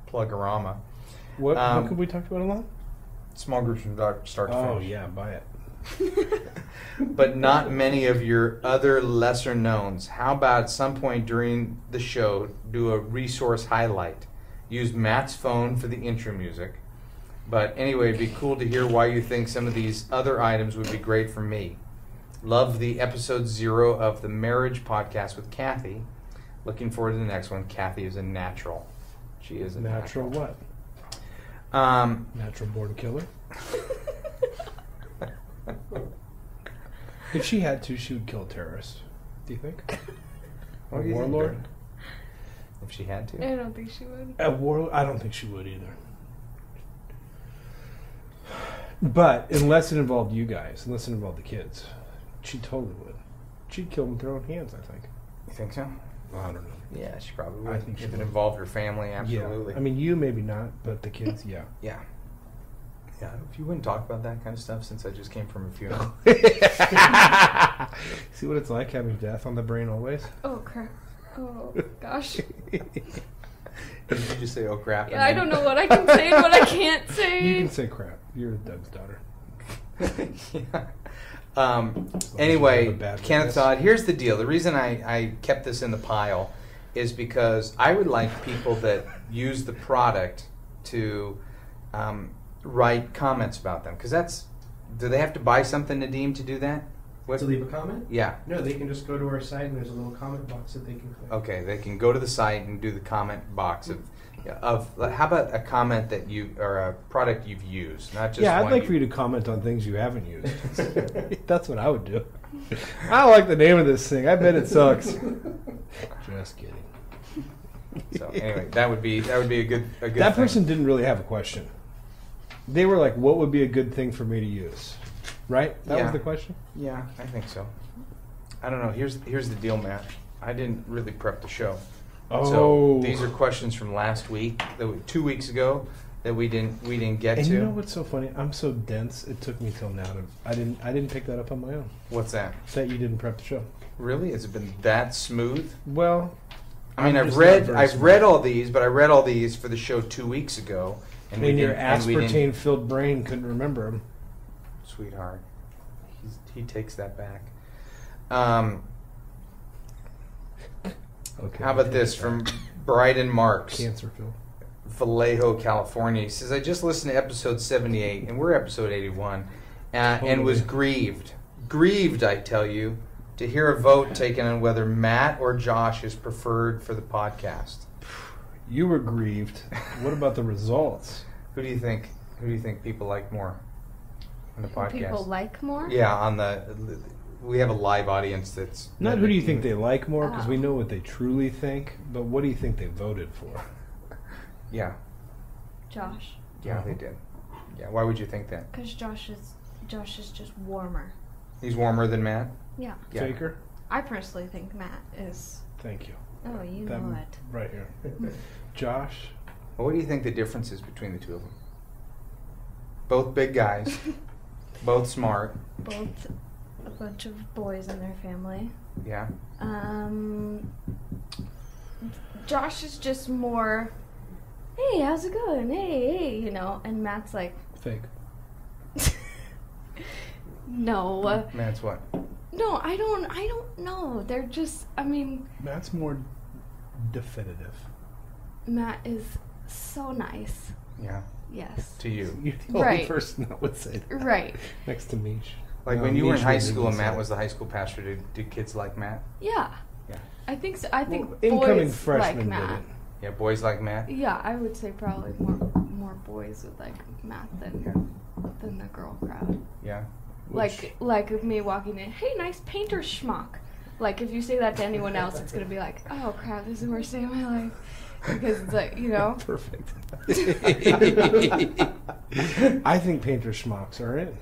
plugorama. What could we talk about a lot? Small groups from start to Oh, finish. yeah, buy it. But not many of your other lesser knowns. How about at some point during the show, do a resource highlight? Use Matt's phone for the intro music. But anyway, it'd be cool to hear why you think some of these other items would be great for me. Love the episode 0 of the marriage podcast with Kathy. Looking forward to the next one. Kathy is a natural. She is a Natural natural. what? Natural born killer. If she had to, she would kill a terrorist. Do you think? What A do you think, warlord? Jordan? If she had to. I don't think she would. A warlord? I don't think she would either. But unless it involved you guys, unless it involved the kids, she totally would. She'd kill them with her own hands, I think. You think so? I don't know. Yeah, she probably would. I think she if it would. involved her family, absolutely. Yeah. I mean, you maybe not, but the kids, yeah. Yeah. Yeah, if you wouldn't talk about that kind of stuff since I just came from a funeral. See what it's like having death on the brain always? Oh, crap. Oh, gosh. Did you just say, oh crap? Yeah, I don't know what I can say and what I can't say. You can say crap. You're Doug's daughter. Yeah. you have Anyway, a bad Kenneth witness. Todd, here's the deal. The reason I kept this in the pile is because I would like people that use the product to write comments about them. Because that's, do they have to buy something, Nadeem, to do that? What? To leave a comment? Yeah. No, they can just go to our site and there's a little comment box that they can click. Okay, they can go to the site and do the comment box of how about a comment that you or a product you've used, not just Yeah, I'd one like for you to comment on things you haven't used. That's what I would do. I don't like the name of this thing. I bet it sucks. Just kidding. So anyway, that would be a good That thing. person didn't really have a question. They were like, "What would be a good thing for me to use?" Right? That Yeah. was the question. Yeah, I think so. I don't know. Here's the deal, Matt. I didn't really prep the show. Oh, So these are questions from last week, 2 weeks ago. that we didn't get And to? you know what's so funny? I'm so dense. It took me till now to. I didn't pick that up on my own. What's that? That you didn't prep the show. Really? Has it been that smooth? Well, I mean, I'm I've just not very read smart. all these, but I read all these for the show 2 weeks ago, and we And your didn't. And we didn't- aspartame-filled brain couldn't remember them. Sweetheart, he takes that back. Okay. How about this from Bryden Marks, Cancer-filled. Vallejo, California? He says, I just listened to episode 78, and we're episode 81, and was grieved, I tell you, to hear a vote taken on whether Matt or Josh is preferred for the podcast. You were grieved. What about the results? Who do you think people like more on the podcast? People like more? Yeah, we have a live audience that's Not who do you think they like more, because we Oh. know what they truly think, but what do you think they voted for? Yeah, Josh. yeah, they did. Yeah, why would you think that? Because Josh is just warmer. He's warmer than Matt. Yeah. Yeah. Faker? I personally think Matt is. Thank you. Oh, you That know it. right here. Josh? Well, what do you think the difference is between the two of them? Both big guys, both smart. Both a bunch of boys in their family. Yeah. Josh is just more, hey, how's it going? Hey, you know, and Matt's like, Fake. no. Matt's what? No, I don't know. They're just, I mean, Matt's more definitive. Matt is so nice. Yeah. Yes. To you. You're the only Right. person that would say that. Right. Next to Mish. Like No, when you were in Mish high wouldn't school even and say Matt it. was the high school pastor, did kids like Matt? Yeah. Yeah. I think so. I think Well, incoming boys freshmen like Matt. didn't. Yeah, boys like Matt? Yeah, I would say probably more boys would like Matt than the girl crowd. Yeah. Like me walking in, hey, nice painter schmuck. Like if you say that to anyone else, it's gonna be like, oh crap, this is the worst day of my life, because it's like, you know. Perfect. I think painter schmucks are in.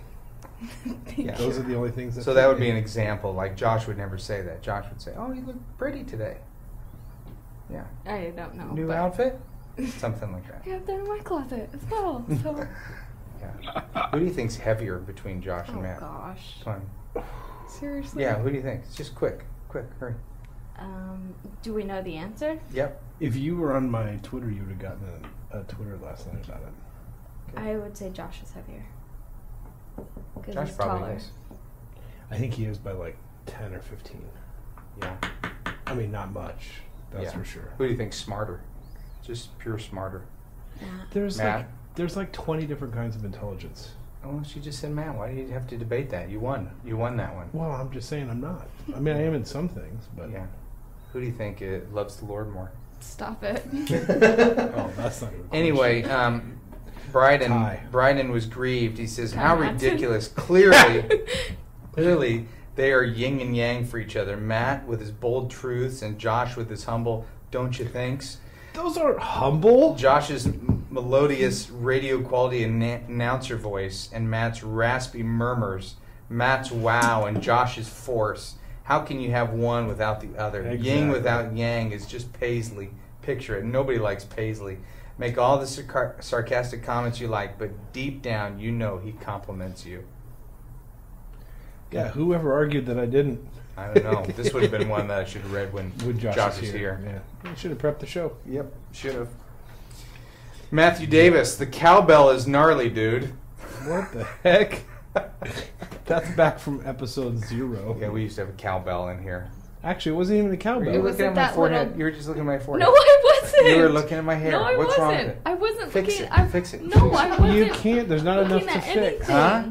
Yeah. Those are the only things that. So that would be an example. Like Josh would never say that. Josh would say, "Oh, you look pretty today." Yeah. I don't know. New but outfit? Something like I that. have that in my closet as well. So. Yeah. Who do you think's heavier between Josh and Oh Matt? gosh. Come on. Seriously. Yeah. Who do you think? It's just quick, hurry. Do we know the answer? Yep. If you were on my Twitter, you would have gotten a Twitter last night about it. I would say Josh is heavier. 'Cause Josh he's probably taller. is. I think he is by like 10 or 15. Yeah. I mean, not much. That's Yeah. for sure. Who do you think's smarter? Just pure smarter. Matt. There's like 20 different kinds of intelligence. Oh, she just said Matt. Why do you have to debate that? You won. You won that one. Well, I'm just saying I'm not. I mean, I am in some things, but Yeah. Who do you think loves the Lord more? Stop it. oh, that's not even a Anyway, question. Tie. Bryden was grieved. He says, Tie "How Matson. ridiculous! Clearly, they are yin and yang for each other. Matt with his bold truths, and Josh with his humble, don't you thinks? Those aren't humble. Josh's melodious radio quality announcer voice, and Matt's raspy murmurs. Matt's wow, and Josh's force. How can you have one without the other? Yin Exactly. without yang is just Paisley. Picture it. Nobody likes Paisley. Make all the sarcastic comments you like, but deep down, you know he compliments you." Yeah, whoever argued that I didn't. I don't know. This would have been one that I should have read when With Josh Josh was here. Yeah, you should have prepped the show. Yep, should have. Matthew Davis, the cowbell is gnarly, dude. What the heck? That's back from episode 0. Yeah, we used to have a cowbell in here. Actually, it wasn't even a Were cowbell. you Was looking it at my that forehead? little- You were just looking at my forehead. No, I wasn't. You were looking at my hair. No, I What's wasn't. wrong with it? I wasn't Fix looking. it. Fix it. No, I wasn't. You can't. There's not enough looking to at fix. anything. Huh?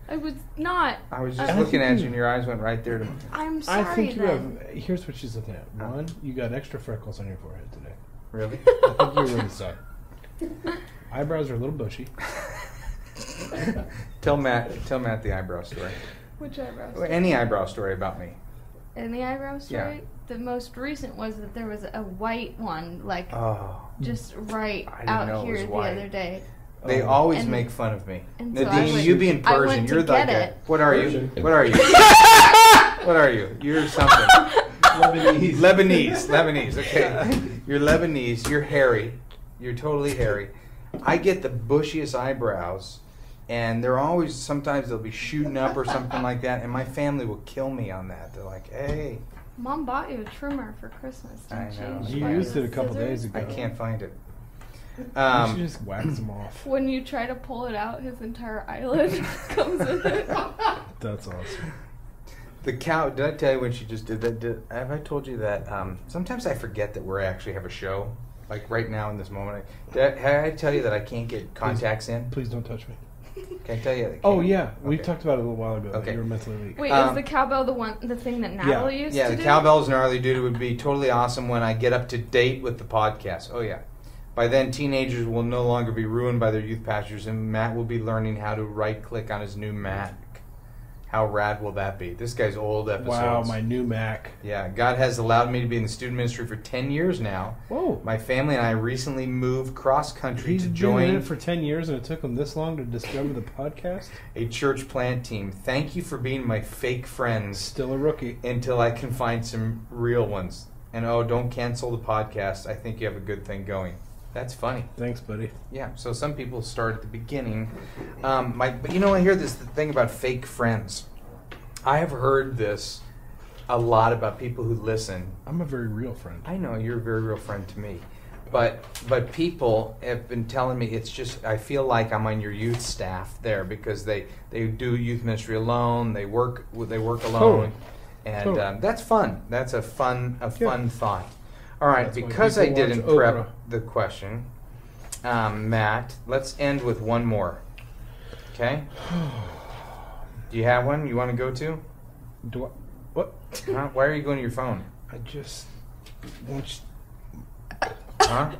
I was not. I was just I looking think at you- you, and your eyes went right there to me. I'm sorry. I think you then. have. Here's what she's looking at. One, you got extra freckles on your forehead today. Really? I think you're really sorry. Eyebrows are a little bushy. Tell Matt the eyebrow story. Which eyebrows? Or any eyebrow story about me. And the eyebrow story? Yeah. The most recent was that there was a white one, like Oh. just right I didn't know out it here was the white. other day. They Oh. always And- make fun of me. and so I Nadine, went- you being I Persian, went to you're like get a, it. what are you? Persian. What are you? What are you? You're something. Lebanese. Okay. You're Lebanese. You're hairy. You're totally hairy. I get the bushiest eyebrows, and they're always, sometimes they'll be shooting up or something like that, and my family will kill me on that. They're like, hey. Mom bought you a trimmer for Christmas, didn't she? I know. You She bought used it a the couple scissors. days ago. I can't find it. You should Um, just wax them off. When you try to pull it out, his entire eyelid comes with it. That's awesome. the cow, did I tell you when she just did that? Have I told you that? Sometimes I forget that we actually have a show. Like right now in this moment. Did I tell you that I can't get contacts in? Please don't touch me. Can I tell you? Oh yeah, we Okay. talked about it a little while ago. Okay. That you were mentally weak. Wait, Um, is the cowbell the thing that Natalie used Yeah, to the do? cowbells and early duty would be totally awesome when I get up to date with the podcast. Oh yeah. By then, teenagers will no longer be ruined by their youth pastors, and Matt will be learning how to right-click on his new Mac. How rad will that be? This guy's old episodes. Wow, my new Mac. Yeah, God has allowed me to be in the student ministry for 10 years now. Whoa. My family and I recently moved cross-country He's to been in join it for 10 years and it took him this long to discover the podcast? a church plant team. Thank you for being my fake friends Still a rookie. until I can find some real ones. And oh, don't cancel the podcast. I think you have a good thing going. That's funny. Thanks, buddy. Yeah, so some people start at the beginning. But you know, I hear this thing about fake friends. I have heard this a lot about people who listen. I'm a very real friend. I know you're a very real friend to me, but people have been telling me it's just I feel like I'm on your youth staff there because they do youth ministry alone. They work alone, Totally. and Totally. that's fun. That's a fun thought. All right, That's why because I people didn't watch prep Oprah. the question, Matt, let's end with one more. Okay. Do you have one you want to go to? Do I, what? Huh? Why are you going to your phone? I just once Huh?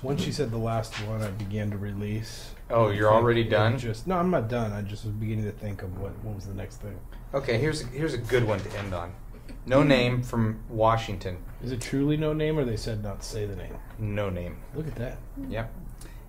once you said the last one, I began to release. Oh, you're already It done? No, I'm not done. I just was beginning to think of what was the next thing. Okay, here's a good one to end on. No name from Washington. Is it truly no name, or they said not to say the name? No name. Look at that. Yep.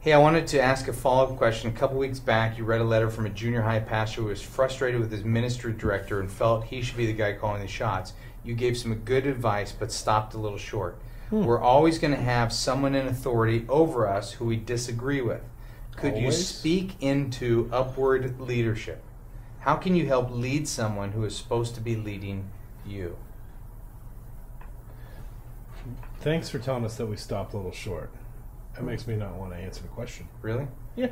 Hey, I wanted to ask a follow-up question. A couple weeks back, you read a letter from a junior high pastor who was frustrated with his ministry director and felt he should be the guy calling the shots. You gave some good advice, but stopped a little short. We're always going to have someone in authority over us who we disagree with. Could you Always? speak into upward leadership? How can you help lead someone who is supposed to be leading you? Thanks for telling us that we stopped a little short. That makes me not want to answer the question. Really? Yeah.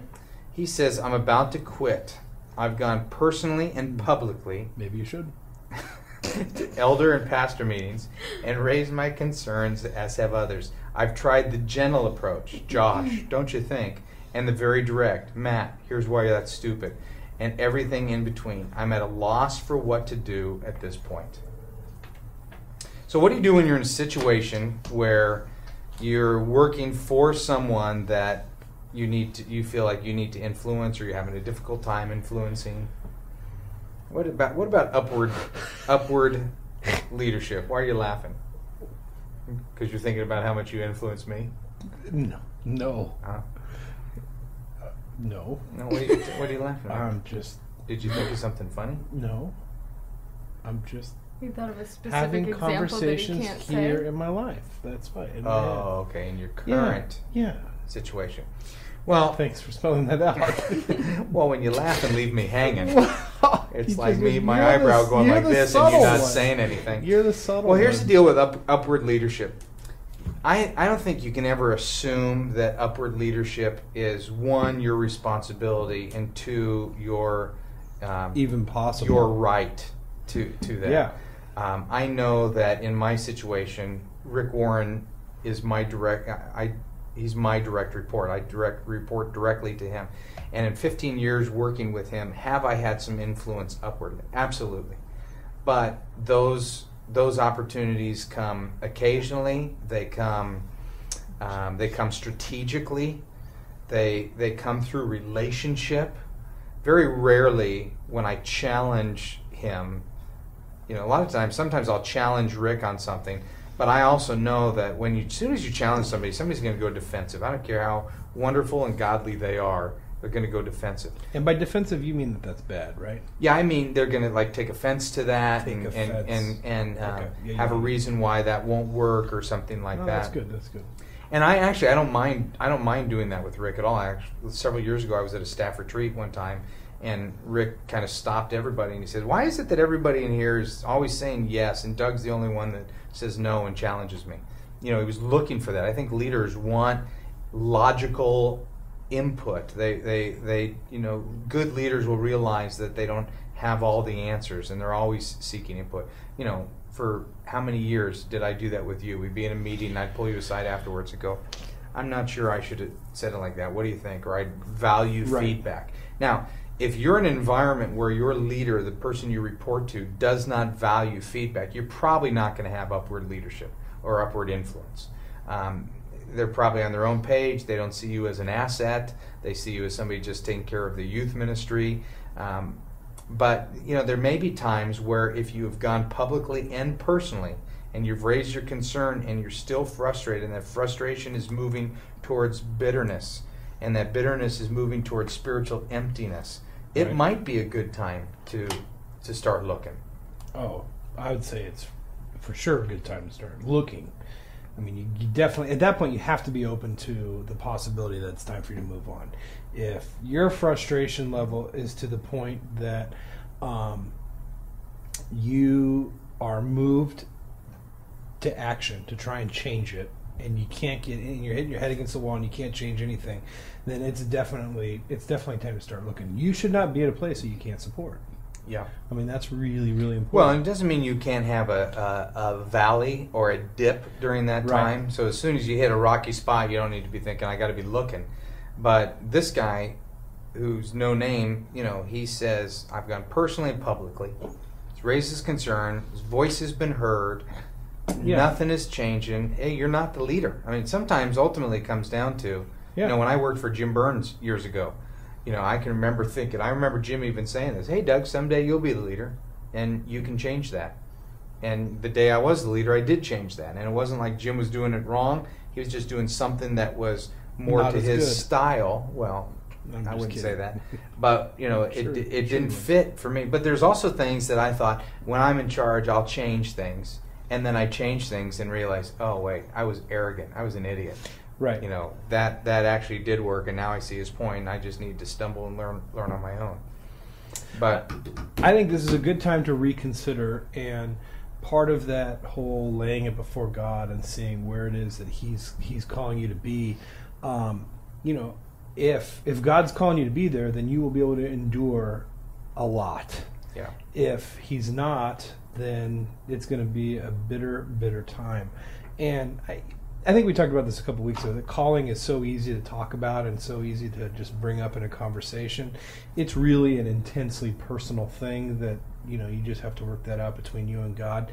He says, I'm about to quit. I've gone personally and publicly Maybe you should. to elder and pastor meetings and raised my concerns, as have others. I've tried the gentle approach, Josh, don't you think? And the very direct, Matt, here's why that's stupid. And everything in between. I'm at a loss for what to do at this point. So what do you do when you're in a situation where you're working for someone that you feel like you need to influence, or you're having a difficult time influencing? What about upward leadership? Why are you laughing? Because you're thinking about how much you influence me? No. No. Huh? No. No, what are you laughing at? I'm just. Did you think of something funny? No. I'm just He thought of a specific having example that he conversations can't here say. in my life. That's fine. In my Oh, okay, in your head. current Yeah. situation. Well, Thanks for spelling that out. well, when you laugh and leave me hanging, it's You like just- me, my you're eyebrow the- going you're like the this, and you're subtle not one. saying anything. You're the subtle Well, here's the one. deal with upward leadership. I don't think you can ever assume that upward leadership is, one, your responsibility, and two, your Even possible. your right to that. Yeah. I know that in my situation, Rick Warren is my he's my direct report. I report directly to him. And in 15 years working with him, have I had some influence upwardly? Absolutely. But those opportunities come occasionally. They come strategically. They come through relationship. Very rarely when I challenge him, a lot of times, sometimes I'll challenge Rick on something, but I also know that as soon as you challenge somebody, somebody's going to go defensive. I don't care how wonderful and godly they are, they're going to go defensive. And by defensive, you mean that's bad, right? Yeah, I mean they're going to take offense to that Take and offense. and Okay. Yeah, have a yeah. reason why that won't work or something like No, that. that's good. That's good. And I don't mind doing that with Rick at all. Several years ago, I was at a staff retreat one time, and Rick kind of stopped everybody, and he said, "Why is it that everybody in here is always saying yes, and Doug's the only one that says no and challenges me?" He was looking for that. I think leaders want logical input. They good leaders will realize that they don't have all the answers, and they're always seeking input. For how many years did I do that with you? We'd be in a meeting, and I'd pull you aside afterwards and go, "I'm not sure I should have said it like that. What do you think?" Or I'd value feedback. Now, if you're in an environment where your leader, the person you report to, does not value feedback, you're probably not going to have upward leadership or upward influence. They're probably on their own page. They don't see you as an asset. They see you as somebody just taking care of the youth ministry. But there may be times where if you have gone publicly and personally and you've raised your concern and you're still frustrated, and that frustration is moving towards bitterness, and that bitterness is moving towards spiritual emptiness, it might be a good time to start looking. Oh, I would say it's for sure a good time to start looking. I mean, you definitely, at that point, you have to be open to the possibility that it's time for you to move on. If your frustration level is to the point that you are moved to action to try and change it, and you can't get in, you're hitting your head against the wall and you can't change anything, then it's definitely time to start looking. You should not be at a place that you can't support. Yeah. I mean, that's really, really important. Well, it doesn't mean you can't have a valley or a dip during that time. So as soon as you hit a rocky spot, you don't need to be thinking, I got to be looking. But this guy, who's no name, he says, I've gone personally and publicly. He's raised his concern. His voice has been heard. Yeah. Nothing is changing. Hey, you're not the leader. I mean, sometimes ultimately it comes down to, when I worked for Jim Burns years ago, I can remember thinking, I remember Jim even saying this, "Hey, Doug, someday you'll be the leader, and you can change that." And the day I was the leader, I did change that. And it wasn't like Jim was doing it wrong. He was just doing something that was more to his style. Well, I wouldn't say that. But, it didn't fit for me. But there's also things that I thought, when I'm in charge, I'll change things. And then I changed things and realized, oh, wait, I was arrogant. I was an idiot. Right. That actually did work, and now I see his point, and I just need to stumble and learn on my own. But I think this is a good time to reconsider, and part of that whole laying it before God and seeing where it is that He's calling you to be, if God's calling you to be there, then you will be able to endure a lot. Yeah. If He's not, then it's going to be a bitter, bitter time. And I think we talked about this a couple weeks ago, that calling is so easy to talk about and so easy to just bring up in a conversation. It's really an intensely personal thing that, you just have to work that out between you and God.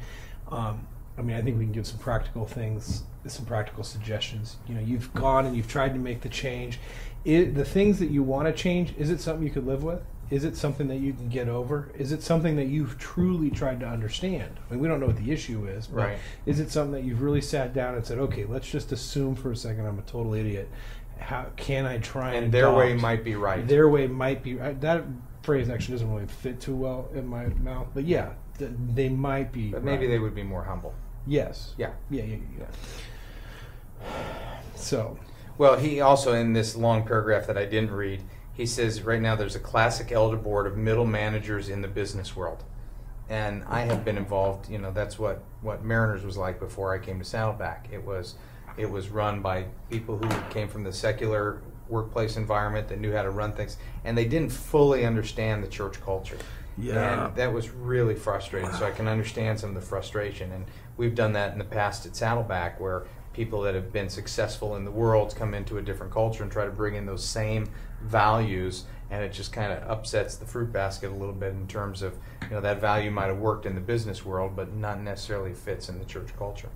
I think we can give some practical things, some practical suggestions. You've gone and you've tried to make the change. The things that you want to change, is it something you could live with? Is it something that you can get over? Is it something that you've truly tried to understand? I mean, we don't know what the issue is, but is it something that you've really sat down and said, okay, let's just assume for a second I'm a total idiot. How can I try and their way might be right. Their way might be right. That phrase actually doesn't really fit too well in my mouth, but yeah, they might be. But maybe they would be more humble. Yes. Yeah. Yeah. So. Well, he also, in this long paragraph that I didn't read, he says right now there's a classic elder board of middle managers in the business world. And I have been involved, that's what Mariners was like before I came to Saddleback. It was run by people who came from the secular workplace environment that knew how to run things, and they didn't fully understand the church culture. Yeah. And that was really frustrating, so I can understand some of the frustration. And we've done that in the past at Saddleback, where people that have been successful in the world come into a different culture and try to bring in those same values, and it just kind of upsets the fruit basket a little bit in terms of, that value might have worked in the business world but not necessarily fits in the church culture.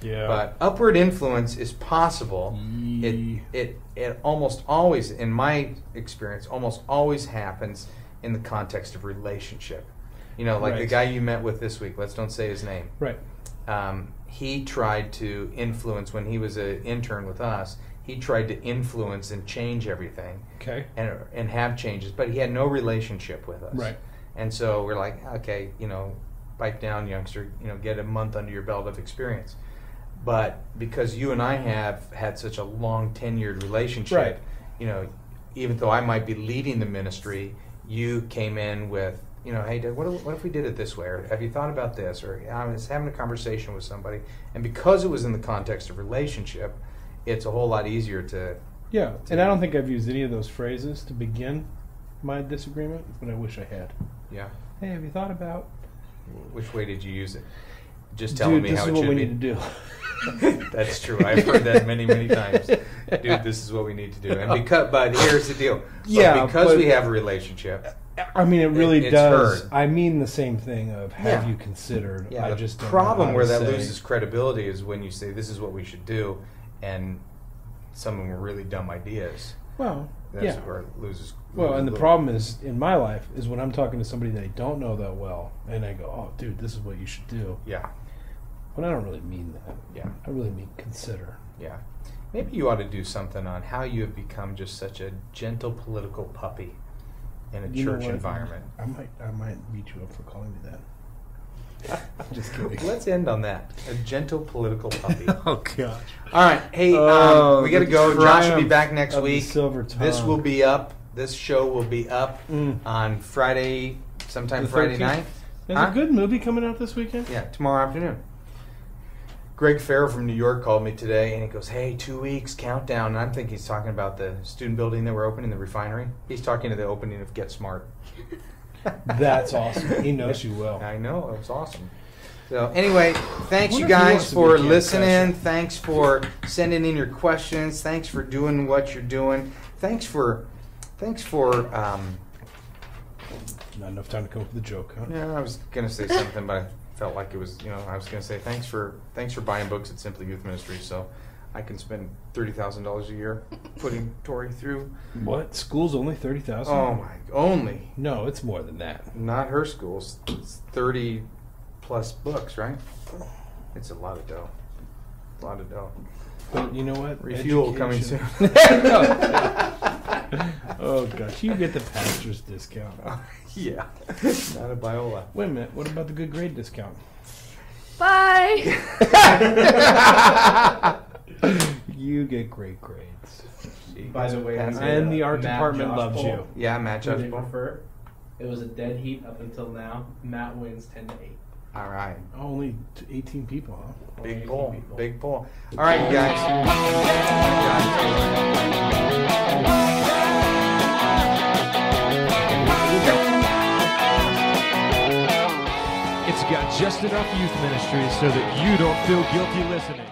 Yeah. But upward influence is possible. It almost always, in my experience, almost always happens in the context of relationship. The guy you met with this week, let's don't say his name. Right. He tried to influence, when he was an intern with us, he tried to influence and change everything. Okay. And have changes, but he had no relationship with us. Right. And so we're like, okay, pipe down, youngster, get a month under your belt of experience. But because you and I have had such a long tenured relationship, Right. you know, even though I might be leading the ministry, you came in with, you know, hey, Doug, what if we did it this way? Or have you thought about this? Or I was having a conversation with somebody. And because it was in the context of relationship, it's a whole lot easier to, Yeah, and I don't think I've used any of those phrases to begin my disagreement, but I wish I had. yeah. Hey, have you thought about? Which way did you use it? Just telling Dude, me this how is it what should we be. need to do. That's true. I've heard that many, many times. Dude, this is what we need to do. And but here's the deal. Yeah, because but- we have a relationship. I mean, it really It's does. heard. I mean the same thing of have Yeah. you considered? Yeah, I the just don't know problem how where to that say. loses credibility is when you say this is what we should do, and some of them are really dumb ideas. Well, That's yeah. where it loses. Well, and the loses- problem is in my life is when I'm talking to somebody that I don't know that well, and I go, "Oh, dude, this is what you should do," Yeah, but I don't really mean that. yeah, I really mean consider. yeah. Maybe you ought to do something on how you have become just such a gentle political puppy in a You know church what? environment. I might beat you up for calling me that. I'm just kidding. Let's end on that. A gentle political puppy. Oh gosh. All right. Hey, Oh, we got to the go. Josh will be triumph back next of the week. silver This tongue. will be up. This show will be up Mm. on Friday, sometime The Friday 13th. night. There's Huh? a good movie coming out this weekend. Yeah, tomorrow afternoon. Greg Farrell from New York called me today, and he goes, "Hey, 2 weeks countdown." And I'm thinking he's talking about the student building that we're opening, the refinery. He's talking to the opening of Get Smart. That's awesome. He knows you well. I know, it was awesome. So anyway, thanks I you wonder if he guys wants to be for a camp listening. usher. Thanks for sending in your questions. Thanks for doing what you're doing. Thanks for Not enough time to come up with a joke, huh? yeah, I was gonna say something, but I felt like it was, I was gonna say thanks for buying books at Simply Youth Ministry, so I can spend $30,000 a year putting Tori through. What? School's only 30,000? Oh my, only No, it's more than that. not her schools. It's 30 plus books, right? It's a lot of dough. A lot of dough. But you know what? Refuel coming Education- soon. Oh gosh, you get the pastor's discount. Yeah, not a Biola. Wait a minute. What about the good grade discount? Bye. You get great grades. By the way, And the art Matt department Josh loves poll, you. Yeah, match who up. they prefer. It was a dead heat up until now. Matt wins 10-8. All right, Only 18 people, huh? big 18 pull, people. big pull. All right, you guys. It's got just enough youth ministry so that you don't feel guilty listening.